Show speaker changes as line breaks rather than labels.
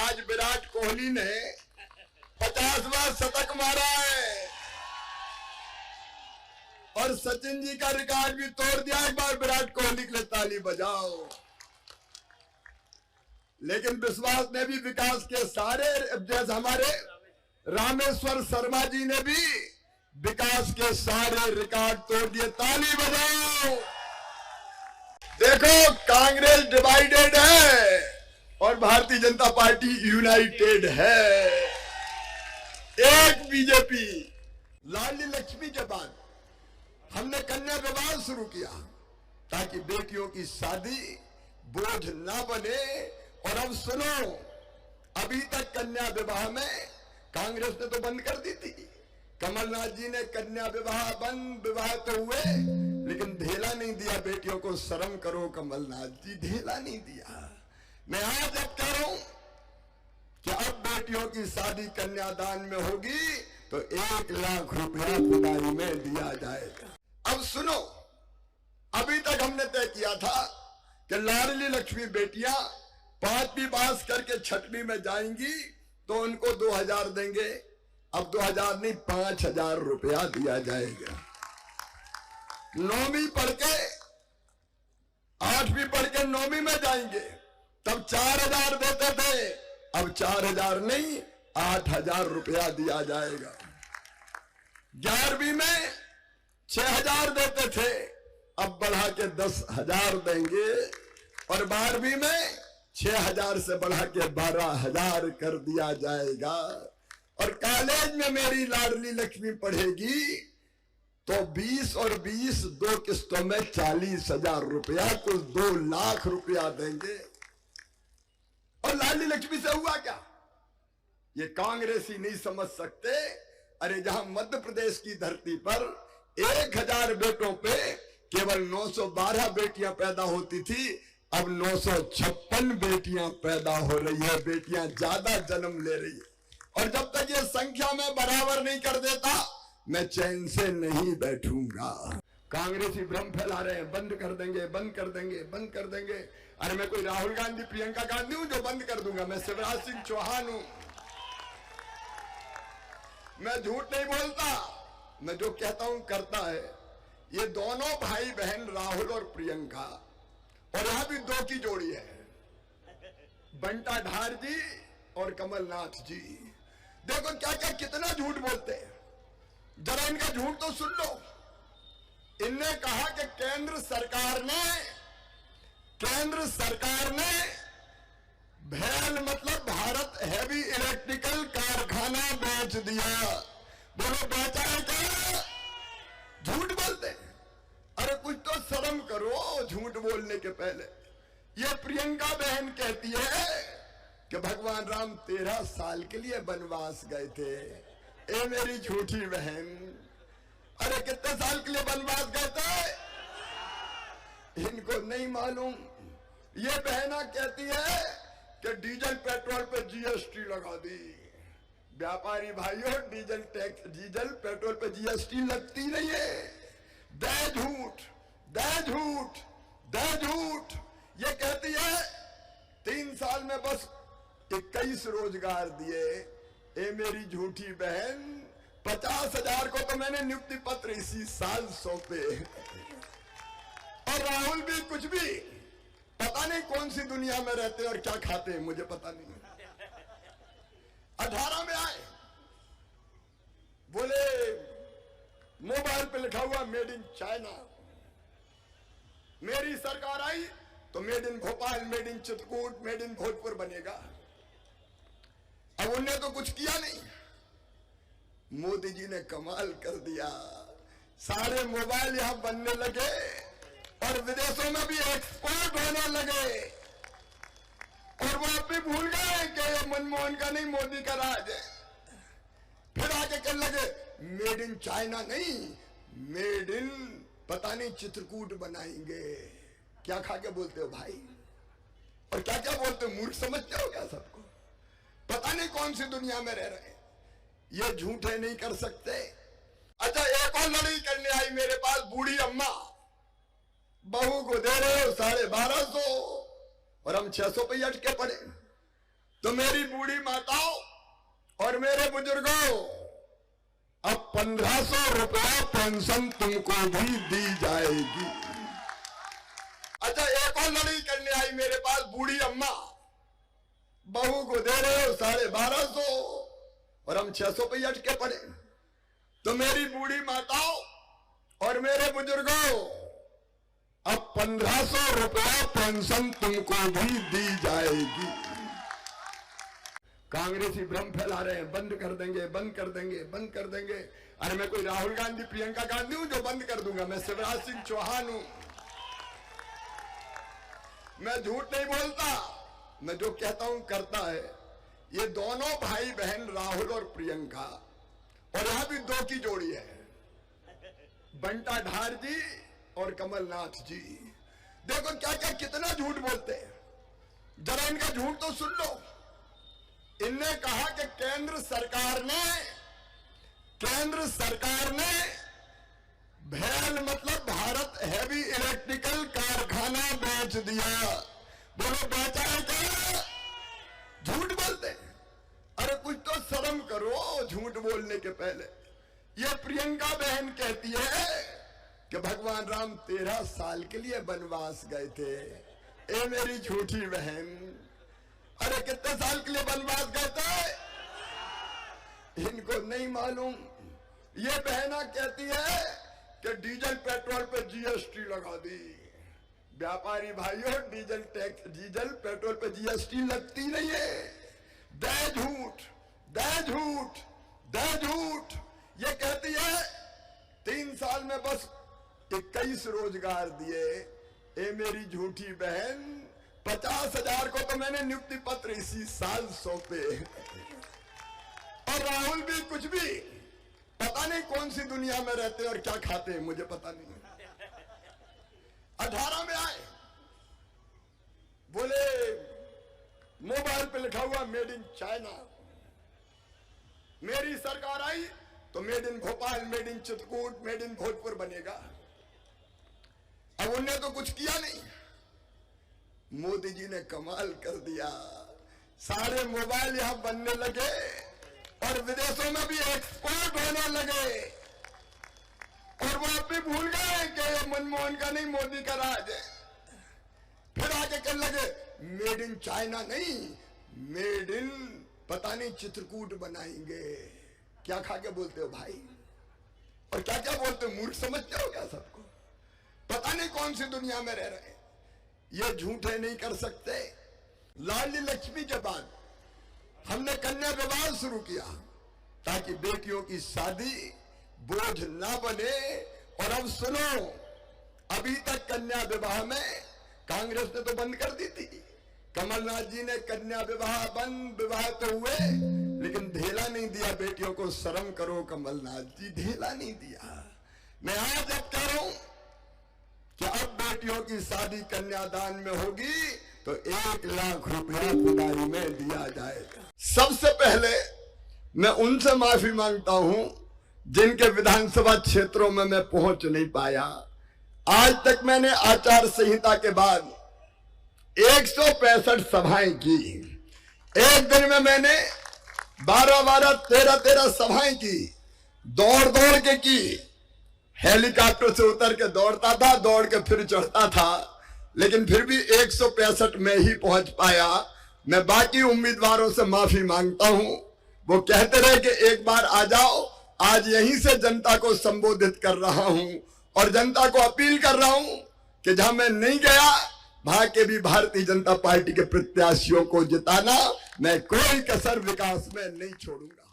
आज विराट कोहली ने 50वां शतक मारा है और सचिन जी का रिकॉर्ड भी तोड़ दिया। एक बार विराट कोहली के लिए ताली बजाओ। लेकिन विश्वास ने भी विकास के सारे, जैसे हमारे रामेश्वर शर्मा जी ने भी विकास के सारे रिकॉर्ड तोड़ दिए। ताली बजाओ। देखो, कांग्रेस डिवाइडेड है और भारतीय जनता पार्टी यूनाइटेड है। एक बीजेपी। लाडली लक्ष्मी के बाद हमने कन्या विवाह शुरू किया ताकि बेटियों की शादी बोझ ना बने। और अब सुनो, अभी तक कन्या विवाह में कांग्रेस ने तो बंद कर दी थी। कमलनाथ जी ने कन्या विवाह बंद, विवाह तो हुए लेकिन ढेला नहीं दिया। बेटियों को शर्म करो कमलनाथ जी, ढेला नहीं दिया। मैं आज अब कह रहा हूं कि अब बेटियों की शादी कन्यादान में होगी तो 1 लाख रुपया खुदाई में दिया जाएगा। अब सुनो, अभी तक हमने तय किया था कि लाडली लक्ष्मी बेटियां 5वीं पास करके 6वीं में जाएंगी तो उनको 2000 देंगे। अब 2000 नहीं, 5000 रुपया दिया जाएगा। 9वीं पढ़ के 8वीं पढ़ के 9वीं में जाएंगे तब 4000 देते थे, अब 4000 नहीं 8000 रुपया दिया जाएगा। 11वीं में 6000 देते थे, अब बढ़ा के 10,000 देंगे। और 12वीं में 6000 से बढ़ा के 12,000 कर दिया जाएगा। और कॉलेज में मेरी लाडली लक्ष्मी पढ़ेगी तो 20 और 20 2 किस्तों में 40,000 रुपया, कुल 2 लाख रुपया देंगे। और लाडली लक्ष्मी से हुआ क्या, ये कांग्रेसी नहीं समझ सकते। अरे जहां मध्य प्रदेश की धरती पर 1000 बेटों पे केवल 912 बेटियां पैदा होती थी, अब 956 बेटियां पैदा हो रही है। बेटियां ज्यादा जन्म ले रही है। और जब तक ये संख्या में बराबर नहीं कर देता मैं चैन से नहीं बैठूंगा। कांग्रेसी भ्रम फैला रहे हैं, बंद कर देंगे, बंद कर देंगे, बंद कर देंगे। अरे मैं कोई राहुल गांधी, प्रियंका गांधी हूं जो बंद कर दूंगा? मैं शिवराज सिंह चौहान हूं। मैं झूठ नहीं बोलता, मैं जो कहता हूं करता है। ये दोनों भाई बहन राहुल और प्रियंका, और यहां भी 2 की जोड़ी है, बंटा ढार जी और कमलनाथ जी। देखो क्या क्या कितना झूठ बोलते हैं, जरा इनका झूठ तो सुन लो। इनने कहा कि केंद्र सरकार ने भेल मतलब भारत हेवी इलेक्ट्रिकल कारखाना बेच दिया। बोलो बेचा है क्या? झूठ बोलते हैं। अरे कुछ तो शर्म करो झूठ बोलने के पहले। ये प्रियंका बहन कहती है कि भगवान राम 13 साल के लिए वनवास गए थे। ए मेरी झूठी बहन, अरे कितने साल के लिए वनवास गए थे इनको नहीं मालूम। ये बहना कहती है कि डीजल पेट्रोल पे जीएसटी लगा दी। व्यापारी भाइयों, डीजल टैक्स, डीजल पेट्रोल पे जीएसटी लगती नहीं है। दे झूठ, दे झूठ, दे झूठ। ये कहती है 3 साल में बस 21 रोजगार दिए। ए मेरी झूठी बहन, 50,000 को तो मैंने नियुक्ति पत्र इसी साल सौंपे। और राहुल भी कुछ भी पता नहीं कौन सी दुनिया में रहते और क्या खाते हैं, मुझे पता नहीं। 18 में आए, बोले मोबाइल पे लिखा हुआ मेड इन चाइना। मेरी सरकार आई तो made in Bhopal, made in Chitrakoot, made in Bhojpur बनेगा। अब उन्हें तो कुछ किया नहीं। मोदी जी ने कमाल कर दिया, सारे मोबाइल यहां बनने लगे और विदेशों में भी एक्सपोर्ट होने लगे। और वो अब भी भूल गए कि मनमोहन का नहीं, मोदी का राज है। फिर आगे कहने लगे मेड इन चाइना नहीं, मेड इन पता नहीं चित्रकूट बनाएंगे। क्या खा के बोलते हो भाई, और क्या क्या बोलते हो? मूर्ख समझते हो क्या सबको? पता नहीं कौन सी दुनिया में रह रहे। ये झूठे नहीं कर सकते। अच्छा, एक और लड़ाई करने आई मेरे पास बूढ़ी अम्मा। बहू को दे रहे हो 1250 और हम 600 पे अटके पड़े। तो मेरी बूढ़ी माताओं और मेरे बुजुर्गों, अब 1500 रुपया पेंशन तुमको भी दी जाएगी। अच्छा, एक और लड़ाई करने आई मेरे पास बूढ़ी अम्मा, बहू को दे रहे हो 1250 और हम 600 पे अटके पड़े। तो मेरी बूढ़ी माताओं और मेरे बुजुर्गों, अब 1500 रुपया पेंशन तुमको भी दी जाएगी। कांग्रेसी भ्रम फैला रहे हैं, बंद कर देंगे, बंद कर देंगे, बंद कर देंगे। अरे मैं कोई राहुल गांधी, प्रियंका गांधी हूं जो बंद कर दूंगा? मैं शिवराज सिंह चौहान हूं। मैं झूठ नहीं बोलता, मैं जो कहता हूं करता है। ये दोनों भाई बहन राहुल और प्रियंका, और यहां भी दो की जोड़ी है, बंटा ढार जी और कमलनाथ जी। देखो क्या क्या कितना झूठ बोलते हैं, जरा इनका झूठ तो सुन लो। इनने कहा कि केंद्र सरकार ने भेल मतलब भारत हैवी इलेक्ट्रिकल कारखाना बेच दिया। बोलो बेचा है क्या? झूठ बोलते हैं। अरे कुछ तो शर्म करो झूठ बोलने के पहले। ये प्रियंका बहन कहती है कि भगवान राम 13 साल के लिए वनवास गए थे। ए मेरी झूठी बहन, अरे कितने साल के लिए वनवास गए थे? इनको नहीं मालूम। ये बहना कहती है कि डीजल पेट्रोल पे जीएसटी लगा दी। व्यापारी भाइयों, डीजल टैक्स, डीजल पेट्रोल पे जीएसटी लगती नहीं है। दे झूठ, दे झूठ, दे झूठ। ये कहती है 3 साल में बस 21 रोजगार दिए। ए मेरी झूठी बहन, 50,000 को तो मैंने नियुक्ति पत्र इसी साल सौंपे। और राहुल भी कुछ भी पता नहीं कौन सी दुनिया में रहते और क्या खाते हैं, मुझे पता नहीं। 18 में आए, बोले मोबाइल पे लिखा हुआ मेड इन चाइना। मेरी सरकार आई तो made in Bhopal, made in Chitrakoot, made in Bhojpur बनेगा। अब उन्हें तो कुछ किया नहीं। मोदी जी ने कमाल कर दिया, सारे मोबाइल यहां बनने लगे और विदेशों में भी एक्सपोर्ट होने लगे। और वो अब भी भूल गए कि मनमोहन का नहीं, मोदी का राज है। फिर आगे कहने लगे मेड इन चाइना नहीं, मेड इन पता नहीं चित्रकूट बनाएंगे। क्या खा के बोलते हो भाई? और क्या क्या बोलते हो? मूर्ख समझते हो क्या सबको? पता नहीं कौन सी दुनिया में रह रहे। ये झूठे नहीं कर सकते। लाडली लक्ष्मी के बाद हमने कन्या विवाह शुरू किया ताकि बेटियों की शादी बोझ ना बने। और अब सुनो, अभी तक कन्या विवाह में कांग्रेस ने तो बंद कर दी थी। कमलनाथ जी ने कन्या विवाह तो हुए, लेकिन ढेला नहीं दिया बेटियों को। शर्म करो कमलनाथ जी, ढेला नहीं दिया। मैं आज अब कह रहा हूं कि अब बेटियों की शादी कन्यादान में होगी तो 1 लाख रुपया खुदाई में दिया जाएगा। सबसे पहले मैं उनसे माफी मांगता हूं जिनके विधानसभा क्षेत्रों में मैं पहुंच नहीं पाया। आज तक मैंने आचार संहिता के बाद 165 सभाएं की। एक दिन में मैंने 12-12, 13-13 सभाएं की। दौड़ दौड़ के की। हेलीकॉप्टर से उतर के दौड़ता था, दौड़ के फिर चढ़ता था, लेकिन फिर भी 165 में ही पहुंच पाया। मैं बाकी उम्मीदवारों से माफी मांगता हूं। वो कहते रहे कि एक बार आ जाओ। आज यहीं से जनता को संबोधित कर रहा हूं और जनता को अपील कर रहा हूं कि जहां मैं नहीं गया वहां के भी भारतीय जनता पार्टी के प्रत्याशियों को जिताना। मैं कोई कसर विकास में नहीं छोड़ूंगा।